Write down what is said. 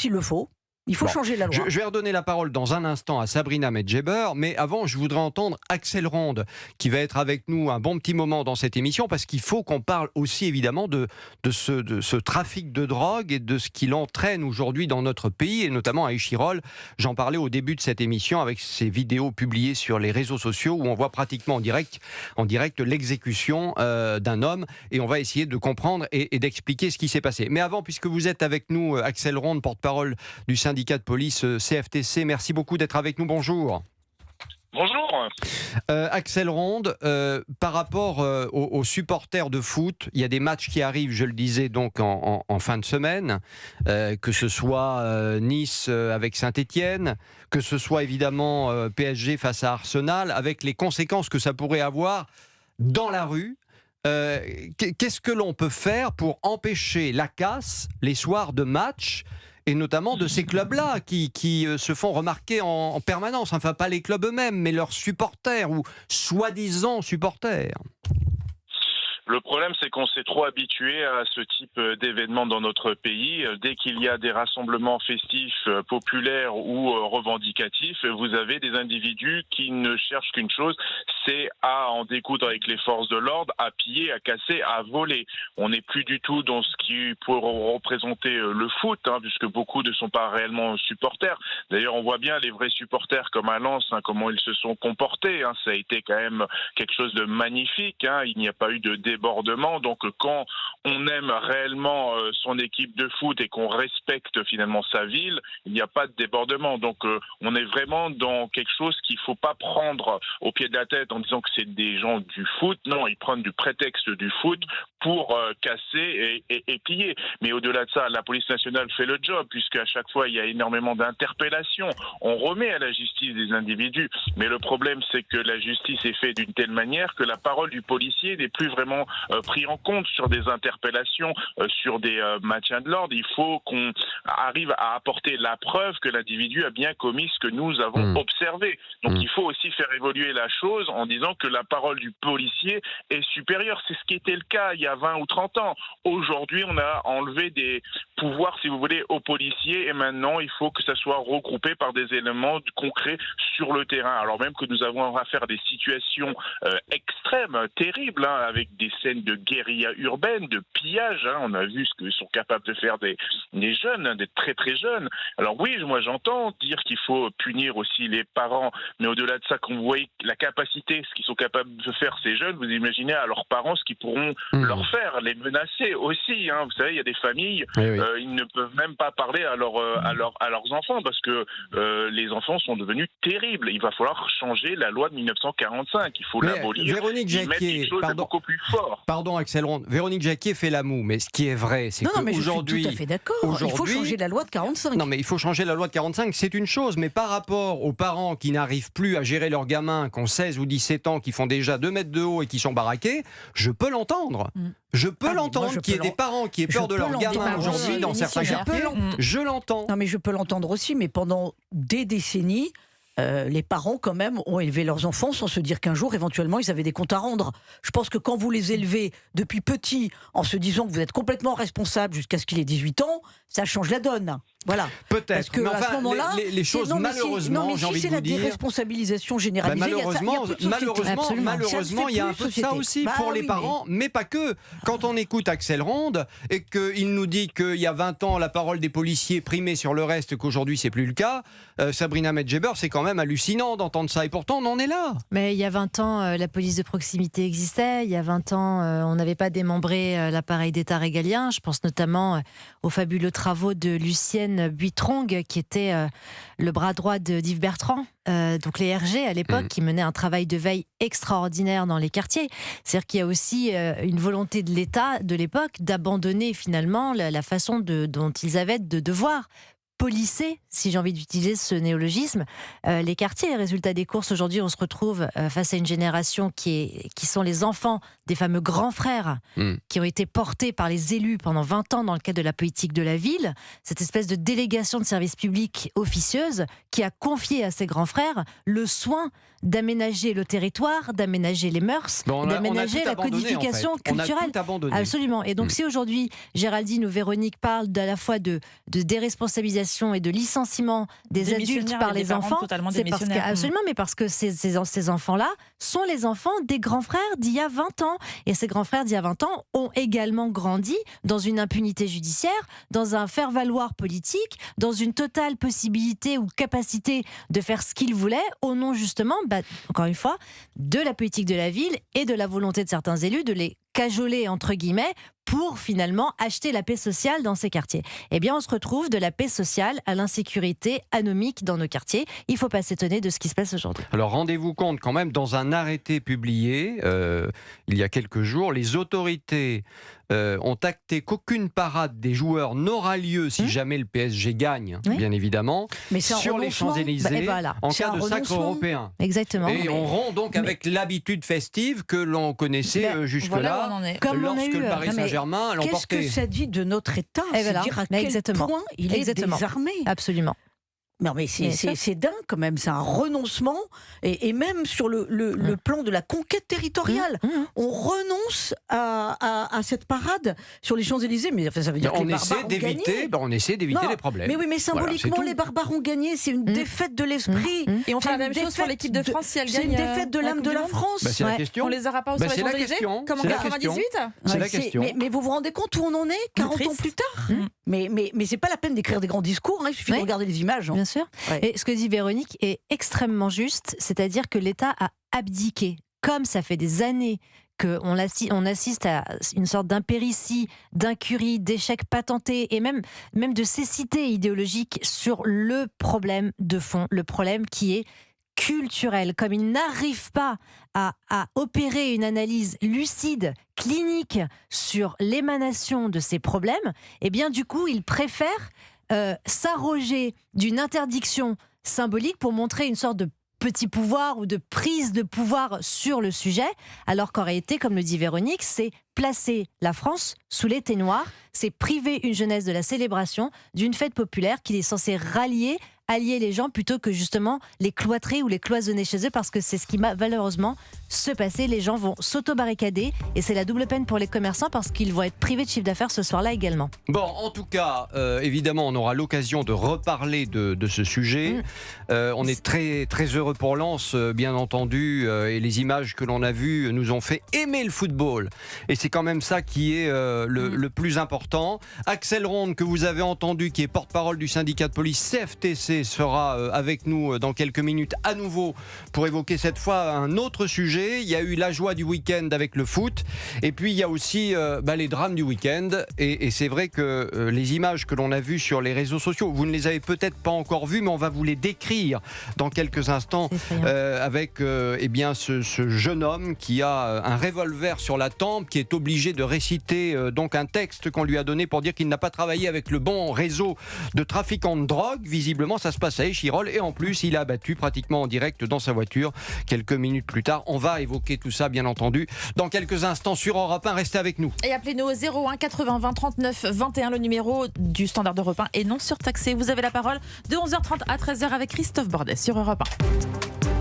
s'il le faut. Il faut changer la loi. Je vais redonner la parole dans un instant à Sabrina Medjeber, mais avant, je voudrais entendre Axel Ronde, qui va être avec nous un bon petit moment dans cette émission, parce qu'il faut qu'on parle aussi évidemment de ce trafic de drogue et de ce qu'il entraîne aujourd'hui dans notre pays, et notamment à Échirolles. J'en parlais au début de cette émission avec ces vidéos publiées sur les réseaux sociaux où on voit pratiquement en direct l'exécution d'un homme, et on va essayer de comprendre et d'expliquer ce qui s'est passé. Mais avant, puisque vous êtes avec nous, Axel Ronde, porte-parole du syndicat de police CFTC. Merci beaucoup d'être avec nous. Bonjour. Bonjour. Axel Ronde, par rapport aux supporters de foot, il y a des matchs qui arrivent, je le disais, donc en fin de semaine, que ce soit Nice avec Saint-Étienne, que ce soit évidemment PSG face à Arsenal, avec les conséquences que ça pourrait avoir dans la rue. Qu'est-ce que l'on peut faire pour empêcher la casse les soirs de match, et notamment de ces clubs-là qui se font remarquer en permanence, enfin pas les clubs eux-mêmes, mais leurs supporters ou soi-disant supporters? Le problème, c'est qu'on s'est trop habitué à ce type d'événements dans notre pays. Dès qu'il y a des rassemblements festifs, populaires ou revendicatifs, vous avez des individus qui ne cherchent qu'une chose, c'est à en découdre avec les forces de l'ordre, à piller, à casser, à voler. On n'est plus du tout dans ce qui pourrait représenter le foot, puisque beaucoup ne sont pas réellement supporters. D'ailleurs, on voit bien les vrais supporters comme à Lens, comment ils se sont comportés. Ça a été quand même quelque chose de magnifique. Il n'y a pas eu de débordement. Donc quand on aime réellement son équipe de foot et qu'on respecte finalement sa ville, il n'y a pas de débordement. Donc on est vraiment dans quelque chose qu'il ne faut pas prendre au pied de la tête en disant que c'est des gens du foot. Non, ils prennent du prétexte du foot pour casser et piller. Mais au-delà de ça, la police nationale fait le job, puisqu'à chaque fois il y a énormément d'interpellations. On remet à la justice des individus. Mais le problème, c'est que la justice est faite d'une telle manière que la parole du policier n'est plus vraiment pris en compte sur des interpellations, sur des maintiens de l'ordre. Il faut qu'on arrive à apporter la preuve que l'individu a bien commis ce que nous avons observé. Donc il faut aussi faire évoluer la chose en disant que la parole du policier est supérieure. C'est ce qui était le cas il y a 20 ou 30 ans. Aujourd'hui, on a enlevé des pouvoirs, si vous voulez, aux policiers, et maintenant il faut que ça soit regroupé par des éléments concrets sur le terrain. Alors même que nous avons affaire à des situations extrêmes, terribles, avec des scènes de guérilla urbaine, de pillage. On a vu ce que sont capables de faire des jeunes, des très très jeunes. Alors oui, moi j'entends dire qu'il faut punir aussi les parents, mais au-delà de ça, quand vous voyez la capacité, ce qu'ils sont capables de faire ces jeunes, vous imaginez à leurs parents ce qu'ils pourront leur faire, les menacer aussi. Vous savez, il y a des familles, ils ne peuvent même pas parler à leurs enfants parce que les enfants sont devenus terribles. Il va falloir changer la loi de 1945. Il faut l'abolir. Véronique Jacquier, beaucoup plus fort. Pardon, Axel Ronde. Véronique Jacquier fait la moue, mais ce qui est vrai, c'est qu'aujourd'hui... Je suis tout à fait d'accord. Il faut changer la loi de 45. Non, mais il faut changer la loi de 45, c'est une chose, mais par rapport aux parents qui n'arrivent plus à gérer leurs gamins, qui ont 16 ou 17 ans, qui font déjà 2 mètres de haut et qui sont baraqués, je peux l'entendre. Je peux l'entendre, qu'il y ait des parents qui aient peur de leurs gamins aujourd'hui dans certains quartiers. Je l'entends. Non, mais je peux l'entendre aussi, mais pendant des décennies, les parents, quand même, ont élevé leurs enfants sans se dire qu'un jour, éventuellement, ils avaient des comptes à rendre. Je pense que quand vous les élevez depuis petits, en se disant que vous êtes complètement responsable jusqu'à ce qu'il ait 18 ans, ça change la donne. Voilà. Peut-être. Parce que mais à enfin, ce moment-là, les choses, malheureusement, j'ai envie de vous dire... c'est la déresponsabilisation généralisée, malheureusement, il y a un peu de ça aussi pour les parents, mais pas que. Quand on écoute Axel Ronde et qu'il nous dit qu'il y a 20 ans, la parole des policiers primait sur le reste, qu'aujourd'hui, c'est plus le cas, Sabrina Medjeber, c'est quand même hallucinant d'entendre ça. Et pourtant, on en est là. Mais il y a 20 ans, la police de proximité existait. Il y a 20 ans, on n'avait pas démembré l'appareil d'État régalien. Je pense notamment aux fabuleux travaux de Lucienne Buitrong, qui était le bras droit d'Yves Bertrand, donc les RG à l'époque, qui menaient un travail de veille extraordinaire dans les quartiers. C'est-à-dire qu'il y a aussi une volonté de l'État de l'époque d'abandonner finalement la façon dont ils avaient de devoir polisser, si j'ai envie d'utiliser ce néologisme, les quartiers. Résultat des courses, aujourd'hui, on se retrouve face à une génération qui sont les enfants des fameux grands frères qui ont été portés par les élus pendant 20 ans dans le cadre de la politique de la ville. Cette espèce de délégation de service public officieuse qui a confié à ses grands frères le soin d'aménager le territoire, d'aménager les mœurs, d'aménager la codification culturelle. On a tout abandonné. Absolument. Et donc si aujourd'hui Géraldine ou Véronique parlent à la fois de déresponsabilisation d'humiliation et de licenciement des adultes par les enfants, c'est parce que, absolument, mais parce que ces enfants-là sont les enfants des grands frères d'il y a 20 ans. Et ces grands frères d'il y a 20 ans ont également grandi dans une impunité judiciaire, dans un faire-valoir politique, dans une totale possibilité ou capacité de faire ce qu'ils voulaient, au nom justement, encore une fois, de la politique de la ville et de la volonté de certains élus de les cajoler, entre guillemets, pour finalement acheter la paix sociale dans ces quartiers. Eh bien, on se retrouve de la paix sociale à l'insécurité anomique dans nos quartiers. Il ne faut pas s'étonner de ce qui se passe aujourd'hui. Alors, rendez-vous compte quand même, dans un arrêté publié il y a quelques jours, les autorités ont acté qu'aucune parade des joueurs n'aura lieu si jamais le PSG gagne, bien évidemment, mais sur les Champs-Élysées en cas de sacre européen. Exactement. Et on rompt donc avec l'habitude festive que l'on connaissait jusque-là, lorsque le Paris Saint-Germain l'emportait. Qu'est-ce que ça dit de notre État? C'est dire à quel point il est désarmé. Absolument. Non mais c'est dingue quand même, c'est un renoncement et même sur le plan de la conquête territoriale, on renonce à cette parade sur les Champs-Élysées, mais ça veut dire que les barbares ont gagné. On essaie d'éviter les problèmes. Mais oui, mais symboliquement les barbares ont gagné, c'est une défaite de l'esprit. Et on fait la même chose pour l'équipe de France si elle gagne. C'est une défaite de l'âme de la France. C'est la question. On les aura pas sur les Champs-Élysées comme en 98. C'est la question. Mais vous vous rendez compte où on en est 40 ans plus tard? Mais c'est pas la peine d'écrire des grands discours, il suffit de regarder les images. Bien sûr. Et ce que dit Véronique est extrêmement juste, c'est-à-dire que l'État a abdiqué. Comme ça fait des années qu'on assiste à une sorte d'impéritie, d'incurie, d'échec patenté et même de cécité idéologique sur le problème de fond, le problème qui est culturel. Comme il n'arrive pas à opérer une analyse lucide, clinique sur l'émanation de ces problèmes, eh bien du coup, il préfère s'arroger d'une interdiction symbolique pour montrer une sorte de petit pouvoir ou de prise de pouvoir sur le sujet, alors qu'en réalité, comme le dit Véronique, c'est placer la France sous les noir, c'est priver une jeunesse de la célébration d'une fête populaire qui est censée allier les gens plutôt que justement les cloîtrer ou les cloisonner chez eux, parce que c'est ce qui va malheureusement se passer. Les gens vont s'auto-barricader et c'est la double peine pour les commerçants parce qu'ils vont être privés de chiffre d'affaires ce soir-là également. Bon, en tout cas, évidemment, on aura l'occasion de reparler de ce sujet. On est très, très heureux pour Lens, bien entendu, et les images que l'on a vues nous ont fait aimer le football. Et c'est quand même ça qui est le plus important. Axel Ronde, que vous avez entendu, qui est porte-parole du syndicat de police CFTC, sera avec nous dans quelques minutes à nouveau pour évoquer cette fois un autre sujet. Il y a eu la joie du week-end avec le foot et puis il y a aussi les drames du week-end et c'est vrai que les images que l'on a vues sur les réseaux sociaux, vous ne les avez peut-être pas encore vues, mais on va vous les décrire dans quelques instants avec ce jeune homme qui a un revolver sur la tempe, qui est obligé de réciter donc un texte qu'on lui a donné pour dire qu'il n'a pas travaillé avec le bon réseau de trafiquants de drogue. Visiblement, ça se passe à Échirolles et en plus, il a abattu pratiquement en direct dans sa voiture quelques minutes plus tard. On va évoquer tout ça, bien entendu, dans quelques instants sur Europe 1. Restez avec nous. Et appelez-nous au 01 80 20 39 21, le numéro du standard d'Europe 1 et non surtaxé. Vous avez la parole de 11h30 à 13h avec Christophe Bordet sur Europe 1.